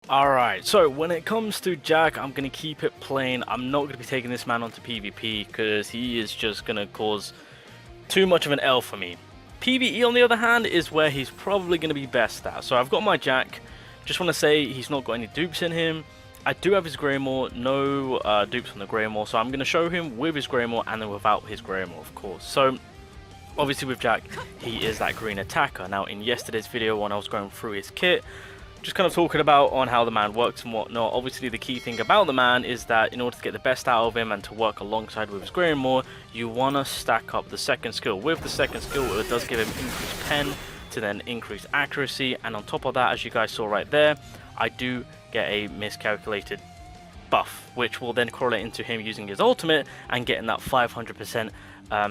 Alright, so when it comes to Jack, I'm going to keep it plain. I'm not going to be taking this man onto PvP because he is just going to cause too much of an L for me. PvE, on the other hand, is where he's probably going to be best at. So I've got my Jack. Just want to say he's not got any dupes in him. I do have his Greymore, no dupes on the Greymore, so I'm going to show him with his Greymore and then without his Greymore, of course. So obviously with Jack, he is that green attacker. Now in yesterday's video when I was going through his kit, just kind of talking about on how the man works and whatnot. Obviously the key thing about the man is that in order to get the best out of him and to work alongside with his Greymore, you want to stack up the second skill. With the second skill, it does give him increased pen to then increase accuracy, and on top of that, as you guys saw right there, I do get a miscalculated buff, which will then correlate into him using his ultimate and getting that 500%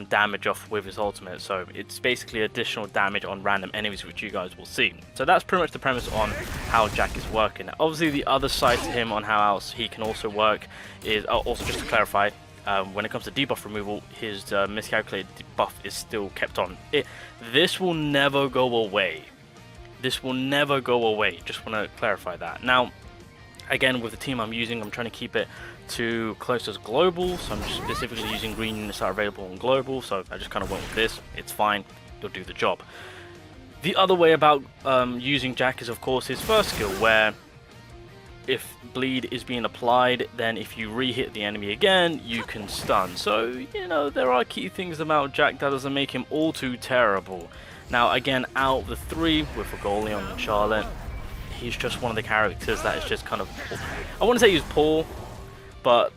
damage off with his ultimate. So it's basically additional damage on random enemies, which you guys will see. So that's pretty much the premise on how Jack is working. Obviously the other side to him on how else he can also work is also, just to clarify, when it comes to debuff removal, his miscalculated buff is still kept on. This will never go away. This will never go away. Just want to clarify that. Now again, with the team I'm using, I'm trying to keep it to close as global, so I'm just specifically using green units that are available on global, so I just kind of went with this. It's fine, it'll do the job. The other way about using Jack is of course his first skill, where if bleed is being applied, then if you re-hit the enemy again, you can stun. So, you know, there are key things about Jack that doesn't make him all too terrible. Now again, out of the three, with Regolion and Charlotte, he's just one of the characters that is just kind of, I wouldn't say he's poor, but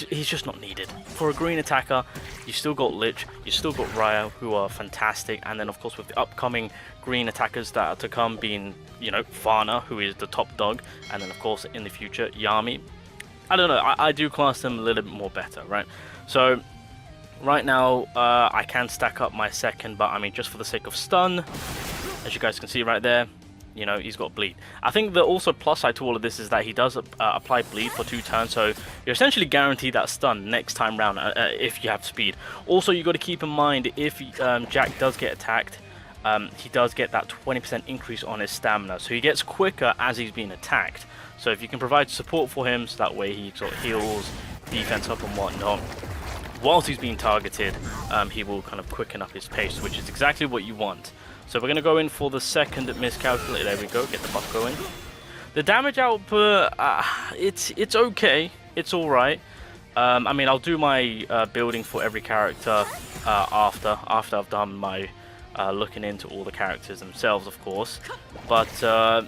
he's just not needed. For a green attacker, you still got Lich, you still got Raya, who are fantastic, and then of course with the upcoming green attackers that are to come being, you know, Fana, who is the top dog, and then of course in the future, Yami. I don't know, I do class them a little bit more better, right? So right now, I can stack up my second, but I mean, just for the sake of stun, as you guys can see right there, you know, he's got bleed. I think the also plus side to all of this is that he does apply bleed for 2 turns, so you're essentially guaranteed that stun next time round if you have speed. Also, you got to keep in mind, if Jack does get attacked, he does get that 20% increase on his stamina, so he gets quicker as he's being attacked. So if you can provide support for him, so that way he sort of heals, defense up and whatnot, whilst he's being targeted, he will kind of quicken up his pace, which is exactly what you want. So we're going to go in for the second miscalculate. There we go, get the buff going. The damage output, it's okay, it's alright. I mean, I'll do my building for every character after I've done my looking into all the characters themselves, of course. But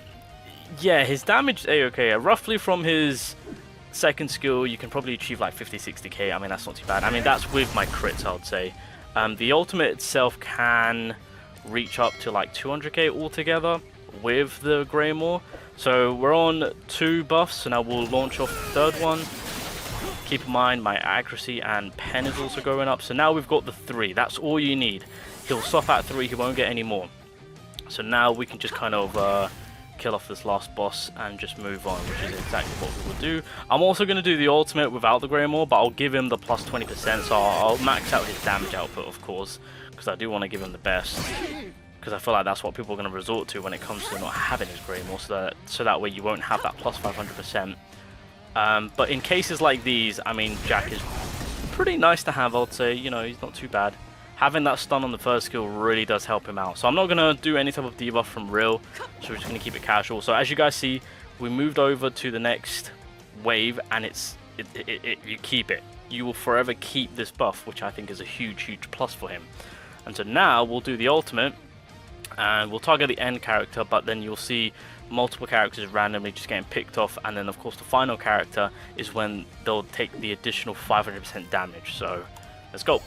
yeah, his damage is a-okay. Roughly from his second skill, you can probably achieve like 50-60k. I mean, that's not too bad. I mean, that's with my crits, I would say. The ultimate itself can reach up to like 200k altogether with the Greymore. So we're on 2 buffs, so now we'll launch off the third one. Keep in mind my accuracy and pen is also going up, so now we've got the 3. That's all you need. He'll stop at 3, he won't get any more. So now we can just kind of kill off this last boss and just move on, which is exactly what we will do. I'm also going to do the ultimate without the Greymore, but I'll give him the plus 20%, so I'll max out his damage output, of course, because I do want to give him the best, because I feel like that's what people are going to resort to when it comes to not having his Greymore, so that way you won't have that plus 500%. But in cases like these, I mean, Jack is pretty nice to have, I'd say. You know, he's not too bad. Having that stun on the first skill really does help him out. So I'm not going to do any type of debuff from real, so we're just going to keep it casual. So as you guys see, we moved over to the next wave, and you keep it. You will forever keep this buff, which I think is a huge plus for him. And so now we'll do the ultimate, and we'll target the end character, but then you'll see multiple characters randomly just getting picked off, and then of course the final character is when they'll take the additional 500% damage. So let's go.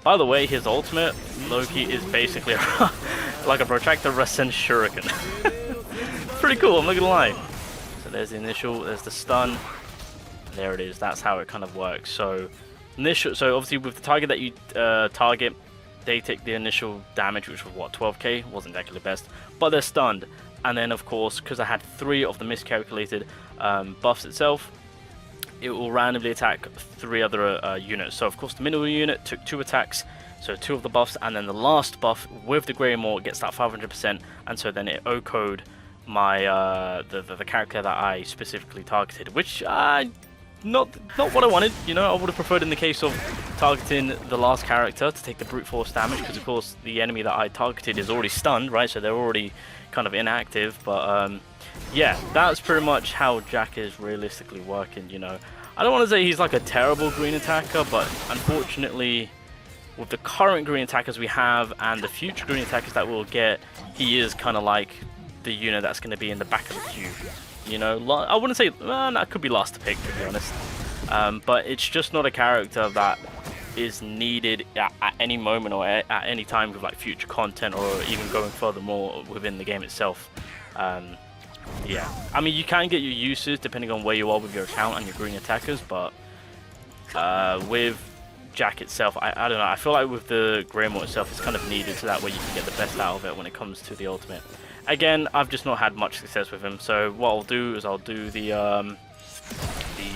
By the way, his ultimate, Loki, is basically like a protractor Rasen Shuriken. Pretty cool, I'm not gonna lie. So there's the initial, there's the stun, there it is. That's how it kind of works. So so obviously with the target that you target, they take the initial damage, which was what, 12k? Wasn't exactly the best, but they're stunned. And then of course, because I had 3 of the miscalculated buffs itself, it will randomly attack 3 other units. So of course the middle unit took 2 attacks, so 2 of the buffs, and then the last buff with the Greymore gets that 500%, and so then it O-code my the character that I specifically targeted, which not what I wanted. You know, I would have preferred in the case of targeting the last character to take the brute force damage, because of course the enemy that I targeted is already stunned, right? So they're already kind of inactive. But yeah, that's pretty much how Jack is realistically working. You know, I don't want to say he's like a terrible green attacker, but unfortunately, with the current green attackers we have and the future green attackers that we'll get, he is kind of like the unit that's going to be in the back of the queue. You know, I wouldn't say, well, that could be last to pick, to be honest. But it's just not a character that is needed at any moment or at any time with like future content, or even going furthermore within the game itself. Yeah, I mean, you can get your uses depending on where you are with your account and your green attackers, but with Jack itself, I don't know, I feel like with the Greymore itself, it's kind of needed so that way you can get the best out of it when it comes to the ultimate. Again, I've just not had much success with him, so what I'll do is I'll do the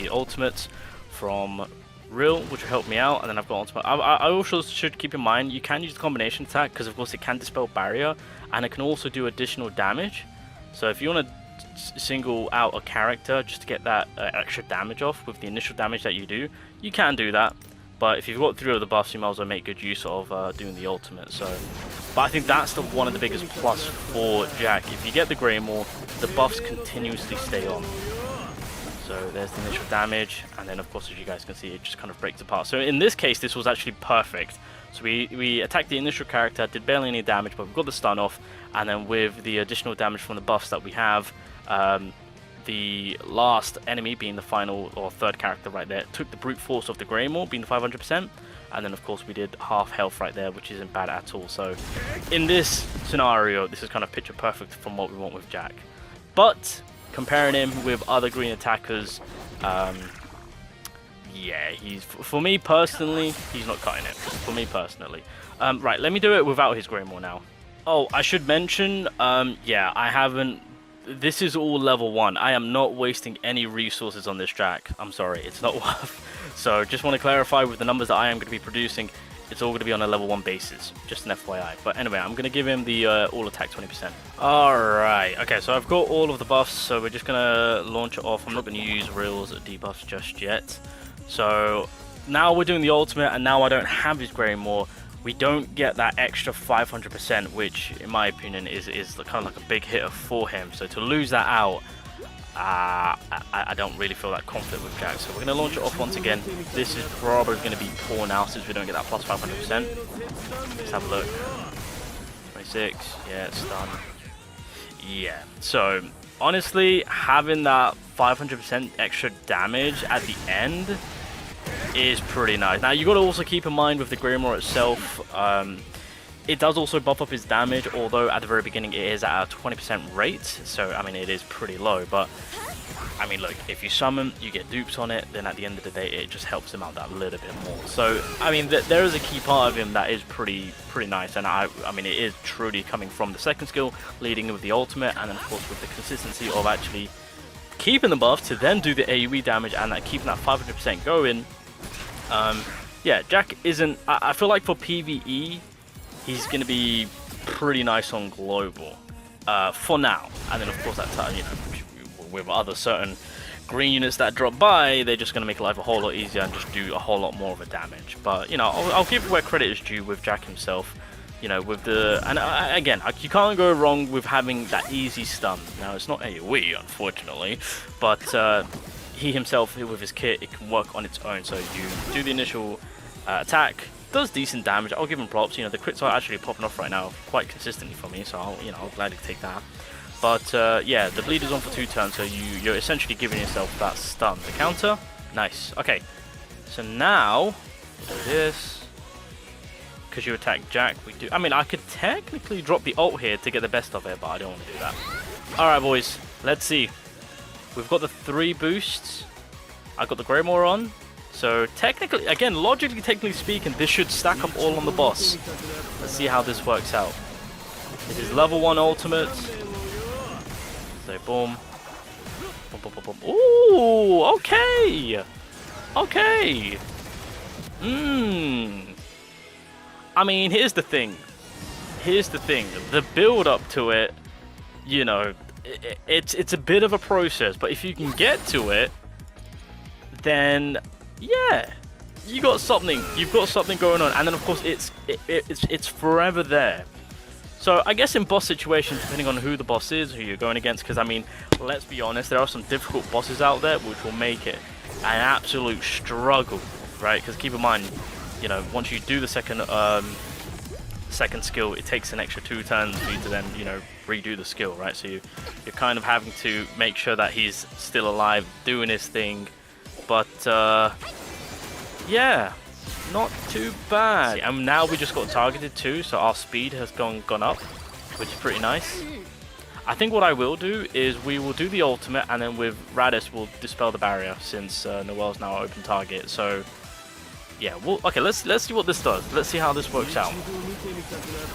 ultimates from Real, which will help me out, and then I've got ultimate. I also should keep in mind, you can use the combination attack, because of course it can dispel barrier, and it can also do additional damage. So if you want to single out a character just to get that extra damage off with the initial damage that you do, you can do that. But if you've got 3 of the buffs, you might as well make good use of doing the ultimate. So, but I think that's one of the biggest plus for Jack. If you get the Greymore, the buffs continuously stay on. So there's the initial damage, and then of course, as you guys can see, it just kind of breaks apart. So in this case, this was actually perfect. So we attacked the initial character, did barely any damage, but we got the stun off, and then with the additional damage from the buffs that we have, the last enemy, being the final or third character right there, took the brute force of the Greymore, being 500%, and then of course we did half health right there, which isn't bad at all. So in this scenario, this is kind of picture perfect from what we want with Jack. But comparing him with other green attackers, yeah, for me personally, he's not cutting it. For me personally. Right, let me do it without his Greymore now. Oh, I should mention, yeah, I haven't. This is all level 1. I am not wasting any resources on this Jack. I'm sorry, it's not worth. So just want to clarify with the numbers that I am going to be producing, it's all going to be on a level 1 basis. Just an FYI. But anyway, I'm going to give him the all attack 20%. Alright, okay, so I've got all of the buffs, so we're just going to launch it off. I'm not going to use Real's debuffs just yet. So now we're doing the ultimate, and now I don't have his Greymore. We don't get that extra 500%, which in my opinion is kind of like a big hitter for him. So to lose that out, I don't really feel that confident with Jack. So we're going to launch it off once again. This is probably going to be poor now since we don't get that plus 500%. Let's have a look. 26, yeah, it's done. Yeah, so honestly, having that 500% extra damage at the end is pretty nice. Now you got to also keep in mind with the Greymore itself, it does also buff up his damage, although at the very beginning it is at a 20% rate, so I mean it is pretty low. But I mean, look, if you summon, you get dupes on it, then at the end of the day it just helps him out that little bit more. So I mean, there is a key part of him that is pretty nice, and I mean it is truly coming from the second skill, leading with the ultimate, and then of course with the consistency of actually keeping the buff to then do the AoE damage, and that keeping that 500% going. Yeah, Jack isn't. I feel like for PVE, he's going to be pretty nice on global for now. And then, of course, that's you know, with other certain green units that drop by, they're just going to make life a whole lot easier and just do a whole lot more of a damage. But you know, I'll give where credit is due with Jack himself. You know, with the again, you can't go wrong with having that easy stun. Now, it's not AoE, unfortunately, but he himself, with his kit, it can work on its own. So you do the initial attack, does decent damage. I'll give him props. You know, the crits are actually popping off right now quite consistently for me, so I'll gladly take that. But yeah, the bleed is on for 2 turns, so you're essentially giving yourself that stun. The counter, nice. Okay, so now do this. Because you attack Jack, we do. I mean, I could technically drop the ult here to get the best of it, but I don't want to do that. All right, boys, let's see. We've got the 3 boosts. I got the Greymore on. So technically, again, logically, technically speaking, this should stack up all on the boss. Let's see how this works out. This is level 1 ultimate. So boom. Boom, boom, boom, boom. Ooh, okay. Okay. I mean, here's the thing. The build up to it, you know, it's a bit of a process, but if you can get to it, then yeah, you got something. You've got something going on, and then of course it's forever there. So I guess in boss situations, depending on who the boss is, who you're going against, because I mean, let's be honest, there are some difficult bosses out there which will make it an absolute struggle, right? Because keep in mind, you know, once you do the second skill, it takes an extra 2 turns for you to then, you know, redo the skill, right? So you're kind of having to make sure that he's still alive, doing his thing. But yeah, not too bad. And now we just got targeted too, so our speed has gone up, which is pretty nice. I think what I will do is we will do the ultimate, and then with Radis we'll dispel the barrier, since Noelle's now an open target. So yeah, okay, let's see what this does. Let's see how this works out.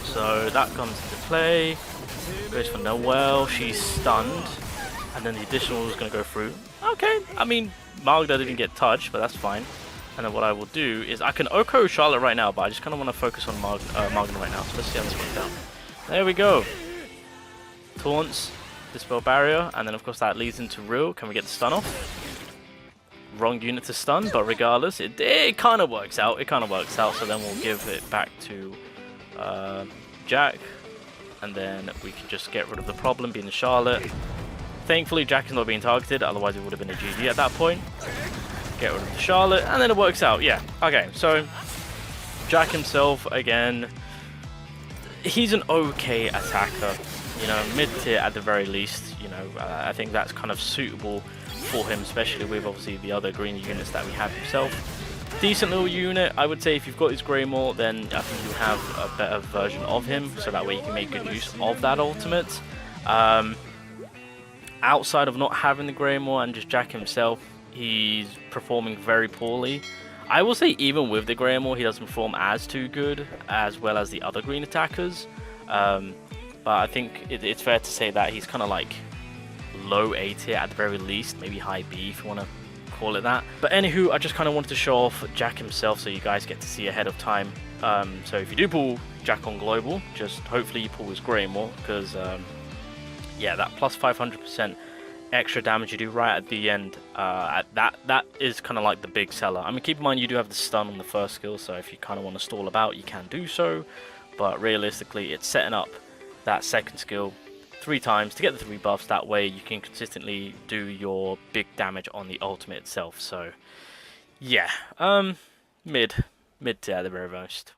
So that comes into play. Goes for Noelle. She's stunned, and then the additional is going to go through. Okay, I mean, Magda didn't get touched, but that's fine. And then what I will do is I can Oko Charlotte right now, but I just kind of want to focus on Magda right now. So let's see how this works out. There we go. Taunts, dispel barrier, and then of course that leads into Real. Can we get the stun off? Wrong unit to stun, but regardless, it kind of works out. It kind of works out. So then we'll give it back to Jack, and then we can just get rid of the problem being the Charlotte. Thankfully, Jack is not being targeted, otherwise it would have been a GG at that point. Get rid of the Charlotte, and then it works out. Yeah. Okay. So Jack himself again. He's an okay attacker. You know, mid-tier at the very least. You know, I think that's kind of suitable for him, especially with obviously the other green units that we have himself. Decent little unit. I would say if you've got his Greymore, then I think you have a better version of him, so that way you can make good use of that ultimate. Outside of not having the Greymore and just Jack himself, he's performing very poorly. I will say even with the Greymore, he doesn't perform as too good as well as the other green attackers. But I think it's fair to say that he's kind of like low A tier at the very least, maybe high B if you want to call it that. But anywho, I just kind of wanted to show off Jack himself so you guys get to see ahead of time. So if you do pull Jack on global, just hopefully you pull his Greymore, because yeah, that plus 500% extra damage you do right at the end, that is kind of like the big seller. I mean, keep in mind you do have the stun on the first skill, so if you kind of want to stall about, you can do so. But realistically, it's setting up that second skill 3 times to get the 3 buffs. That way you can consistently do your big damage on the ultimate itself. So yeah, mid tier at the very most.